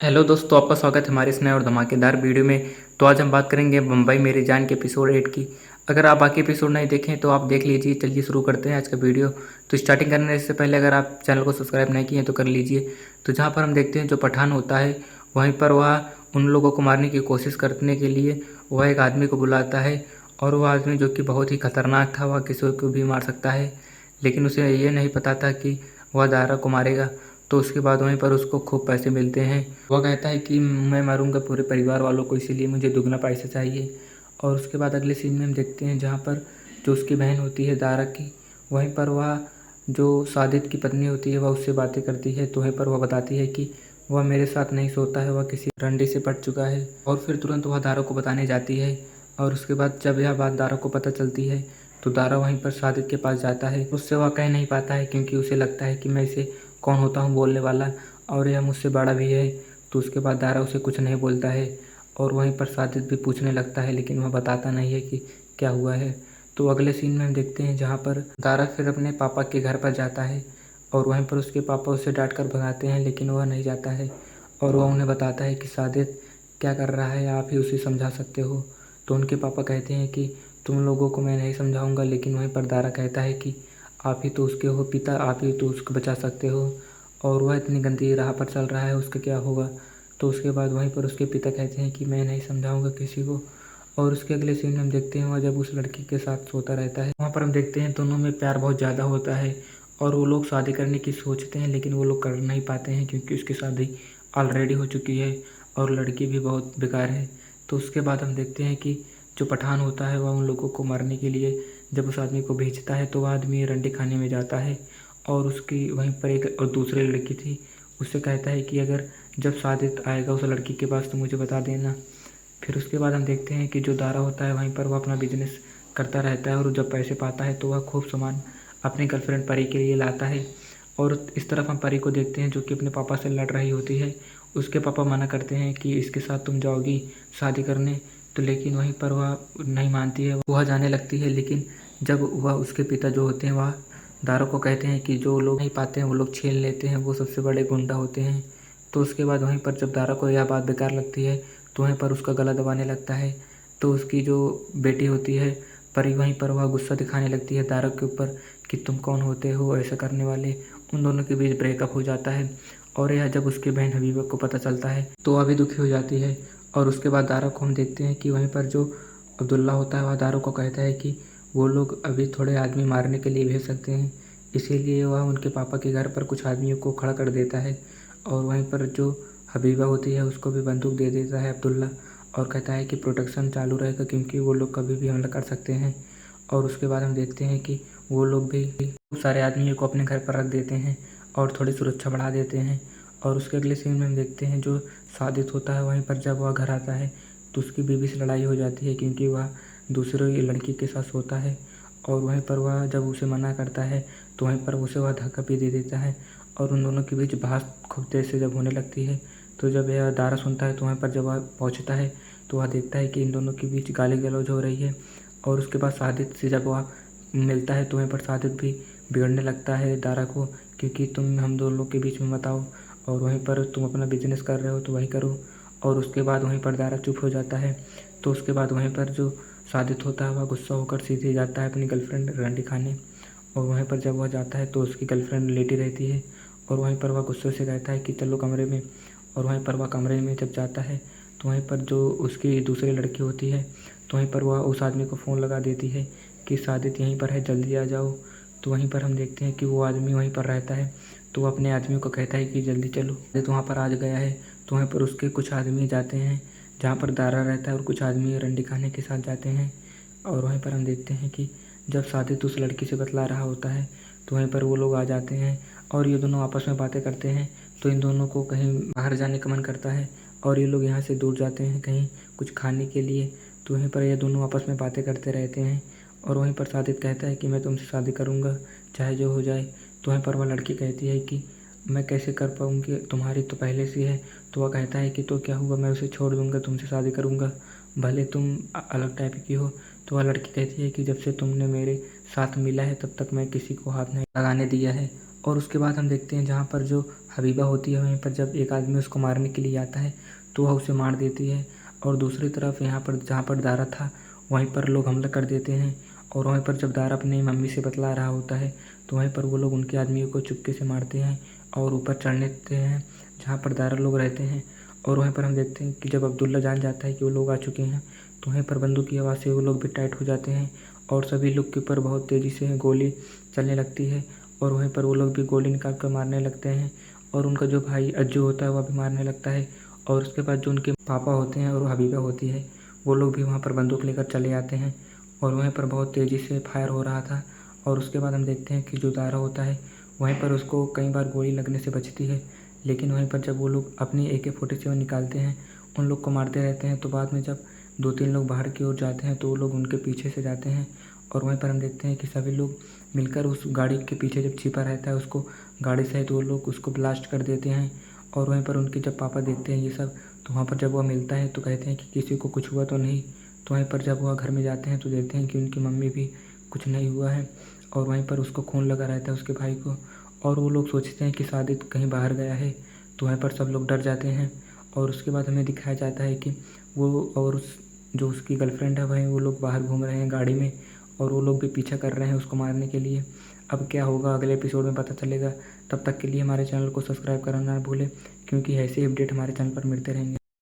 Hello दोस्तों, आपका स्वागत है हमारे इस नए और धमाकेदार वीडियो में। तो आज हम बात करेंगे बम्बई मेरी जान के एपिसोड 8 की। अगर आप बाकी एपिसोड नहीं देखें तो आप देख लीजिए। चलिए शुरू करते हैं आज का वीडियो। तो स्टार्टिंग करने से पहले अगर आप चैनल को सब्सक्राइब नहीं किए हैं तो कर लीजिए। तो जहाँ पर हम देखते हैं जो पठान होता है वहीं पर वह उन लोगों को मारने की कोशिश करने के लिए वह एक आदमी को बुलाता है। और वह आदमी जो कि बहुत ही खतरनाक था, वह किसी को भी मार सकता है, लेकिन उसे ये नहीं पता था कि वह दारा को मारेगा। तो उसके बाद वहीं पर उसको खूब पैसे मिलते हैं। वह कहता है कि मैं मारूंगा पूरे परिवार वालों को, इसीलिए मुझे दुगना पैसे चाहिए। और उसके बाद अगले सीन में हम देखते हैं जहाँ पर जो उसकी बहन होती है दारा की, वहीं पर वह जो सादित की पत्नी होती है वह उससे बातें करती है। तो वहीं पर वह बताती है कि वह मेरे साथ नहीं सोता है, वह किसी रंडे से पट चुका है। और फिर तुरंत वह दारा को बताने जाती है। और उसके बाद जब यह बात दारा को पता चलती है तो दारा वहीं पर सादित के पास जाता है। उससे वह कह नहीं पाता है क्योंकि उसे लगता है कि मैं इसे कौन होता हूँ बोलने वाला, और यह मुझसे बड़ा भी है। तो उसके बाद दारा उसे कुछ नहीं बोलता है। और वहीं पर साजिद भी पूछने लगता है, लेकिन वह बताता नहीं है कि क्या हुआ है। तो अगले सीन में हम देखते हैं जहाँ पर दारा फिर अपने पापा के घर पर जाता है। और वहीं पर उसके पापा उसे डांट कर भगाते हैं, लेकिन वह नहीं जाता है। और वह उन्हें बताता है कि साजिद क्या कर रहा है, आप ही उसे समझा सकते हो। तो उनके पापा कहते हैं कि तुम लोगों को मैं नहीं समझाऊंगा। लेकिन वहीं पर दारा कहता है कि आप ही तो उसके हो पिता, आप ही तो उसको बचा सकते हो, और वह इतनी गंदी राह पर चल रहा है, उसका क्या होगा। तो उसके बाद वहीं पर उसके पिता कहते हैं कि मैं नहीं समझाऊंगा किसी को। और उसके अगले सीन में हम देखते हैं वह जब उस लड़की के साथ सोता रहता है, वहाँ पर हम देखते हैं दोनों में प्यार बहुत ज़्यादा होता है। और वो लोग शादी करने की सोचते हैं, लेकिन वो लोग कर नहीं पाते हैं क्योंकि उसकी शादी ऑलरेडी हो चुकी है और लड़की भी बहुत बेकार है। तो उसके बाद हम देखते हैं कि जो पठान होता है वह उन लोगों को मारने के लिए जब उस आदमी को भेजता है तो वह आदमी रंडी खाने में जाता है। और उसकी वहीं पर एक और दूसरी लड़की थी, उससे कहता है कि अगर जब सादित आएगा उस लड़की के पास तो मुझे बता देना। फिर उसके बाद हम देखते हैं कि जो दारा होता है वहीं पर वह अपना बिजनेस करता रहता है, और जब पैसे पाता है तो वह खूब सामान अपनी गर्लफ्रेंड परी के लिए लाता है। और इस तरफ हम परी को देखते हैं जो कि अपने पापा से लड़ रही होती है। उसके पापा मना करते हैं कि इसके साथ तुम जाओगी शादी करने। तो लेकिन वहीं पर वह नहीं मानती है, वह जाने लगती है। लेकिन जब वह उसके पिता जो होते हैं वह दारा को कहते हैं कि जो लोग नहीं पाते हैं वो लोग छीन लेते हैं, वो सबसे बड़े गुंडा होते हैं। तो उसके बाद वहीं पर जब दारा को यह बात बेकार लगती है तो वहीं पर उसका गला दबाने लगता है। तो उसकी जो बेटी होती है परी, वहीं पर वह गुस्सा दिखाने लगती है दारा के ऊपर कि तुम कौन होते हो ऐसा करने वाले। उन दोनों के बीच ब्रेकअप हो जाता है। और यह जब उसकी बहन हबीबा को पता चलता है तो वह भी दुखी हो जाती है। और उसके बाद दारा को हम देखते हैं कि वहीं पर जो अब्दुल्ला होता है वह दारा को कहता है कि वो लोग अभी थोड़े आदमी मारने के लिए भेज सकते हैं, इसीलिए वह उनके पापा के घर पर कुछ आदमियों को खड़ा कर देता है। और वहीं पर जो हबीबा होती है उसको भी बंदूक दे देता है अब्दुल्ला, और कहता है कि प्रोटेक्शन चालू रहेगा क्योंकि वो लोग कभी भी हमला कर सकते हैं। और उसके बाद हम देखते हैं कि वो लोग भी खूब सारे आदमियों को अपने घर पर रख देते हैं और थोड़ी सुरक्षा बढ़ा देते हैं। और उसके अगले सीन में हम देखते हैं जो सादित होता है वहीं पर जब वह घर आता है तो उसकी बीवी से लड़ाई हो जाती है क्योंकि वह दूसरे लड़की के साथ सोता है। और वहीं पर वह जब उसे मना करता है तो वहीं पर उसे वह धक्का भी दे देता है। और उन दोनों के बीच बहस खूब तेज से जब होने लगती है तो जब यह दारा सुनता है तो वहाँ पर जब वह पहुँचता है तो वह देखता है कि इन दोनों के बीच गाली गलौज हो रही है। और उसके बाद सादित से जब वह मिलता है तो वहीं पर सादित भी बिगड़ने लगता है दारा को, क्योंकि तुम हम दोनों लोग के बीच में मत आओ, और वहीं पर तुम अपना बिजनेस कर रहे हो तो वही करो। और उसके बाद वहीं पर दारा चुप हो जाता है। तो उसके बाद वहीं पर जो सादित होता है वह गुस्सा होकर सीधे जाता है अपनी गर्लफ्रेंड रंडी खाने। और वहीं पर जब वह जाता है तो उसकी गर्लफ्रेंड लेटी रहती है। और वहीं पर वह गुस्से से कहता है कि चलो कमरे में। और वहीं पर वह कमरे में जब जाता है तो वहीं पर जो उसकी दूसरी लड़की होती है तो वहीं पर वह उस आदमी को फ़ोन लगा देती है कि सादित यहीं पर है, जल्दी आ जाओ। तो वहीं पर हम देखते हैं कि वो आदमी वहीं पर रहता है। तो वो अपने आदमियों को कहता है कि जल्दी चलो। तो वहाँ पर आ गया है तो वहीं पर उसके कुछ आदमी जाते हैं जहाँ पर दारा रहता है, और कुछ आदमी रंडी खाने के साथ जाते हैं। और वहीं पर हम देखते हैं कि जब सादित उस लड़की से बतला रहा होता है तो वहीं पर वो लोग आ जाते हैं और ये दोनों आपस में बातें करते हैं। तो इन दोनों को कहीं बाहर जाने का मन करता है और ये लोग यहाँ से दूर जाते हैं कहीं कुछ खाने के लिए। तो वहीं पर ये दोनों आपस में बातें करते रहते हैं। और वहीं पर सादित कहता है कि मैं तुमसे शादी करूँगा चाहे जो हो जाए। तो वहीं पर वह लड़की कहती है कि मैं कैसे कर पाऊँगी, तुम्हारी तो पहले से है। तो वह कहता है कि तो क्या हुआ, मैं उसे छोड़ दूँगा, तुमसे शादी करूँगा, भले तुम अलग टाइप की हो। तो वह लड़की कहती है कि जब से तुमने मेरे साथ मिला है तब तक मैं किसी को हाथ नहीं लगाने दिया है। और उसके बाद हम देखते हैं जहाँ पर जो हबीबा होती है वहीं पर जब एक आदमी उसको मारने के लिए आता है तो वह उसे मार देती है। और दूसरी तरफ यहाँ पर जहाँ पर दारा था वहीं पर लोग हमला कर देते हैं। और वहीं पर जब दारा अपनी मम्मी से बतला रहा होता है तो वहीं पर वो लोग उनके आदमियों को चुपके से मारते हैं और ऊपर चढ़ने देते हैं जहाँ पर दारा लोग रहते हैं। और वहीं पर हम देखते हैं कि जब अब्दुल्ला जान जाता है कि वो लोग आ चुके हैं तो वहीं पर बंदूक की आवाज़ से वो लोग भी टाइट हो जाते हैं और सभी लोग के ऊपर बहुत तेज़ी से गोली चलने लगती है। और वहीं पर वो लोग भी गोली निकाल कर मारने लगते हैं और उनका जो भाई अज्जू होता है वह भी मारने लगता है। और उसके बाद जो उनके पापा होते हैं और हबीबा होती है वो लोग भी वहाँ पर बंदूक लेकर चले आते हैं और वहीं पर बहुत तेज़ी से फायर हो रहा था। और उसके बाद हम देखते हैं कि जो दारा होता है वहीं पर उसको कई बार गोली लगने से बचती है, लेकिन वहीं पर जब वो लोग अपनी AK-47 निकालते हैं उन लोग को मारते रहते हैं। तो बाद में जब 2-3 लोग बाहर की ओर जाते हैं तो वो लोग उनके पीछे से जाते हैं और वहीं पर हम देखते हैं कि सभी लोग मिलकर उस गाड़ी के पीछे जब छिपा रहता है उसको गाड़ी सहित वो लोग उसको ब्लास्ट कर देते हैं। और वहीं पर उनके जब पापा देखते हैं ये सब तो वहाँ पर जब वह मिलता है तो कहते हैं कि किसी को कुछ हुआ तो नहीं। तो वहीं पर जब वह घर में जाते हैं तो देखते हैं कि उनकी मम्मी भी कुछ नहीं हुआ है और वहीं पर उसको खून लगा रहता है उसके भाई को। और वो लोग सोचते हैं कि सादिक कहीं बाहर गया है तो वहीं पर सब लोग डर जाते हैं। और उसके बाद हमें दिखाया जाता है कि वो और जो उसकी गर्लफ्रेंड है वहीं वो लोग बाहर घूम रहे हैं गाड़ी में और वो लोग भी पीछा कर रहे हैं उसको मारने के लिए। अब क्या होगा अगले एपिसोड में पता चलेगा। तब तक के लिए हमारे चैनल को सब्सक्राइब करना ना भूलें क्योंकि ऐसे अपडेट हमारे चैनल पर मिलते रहेंगे।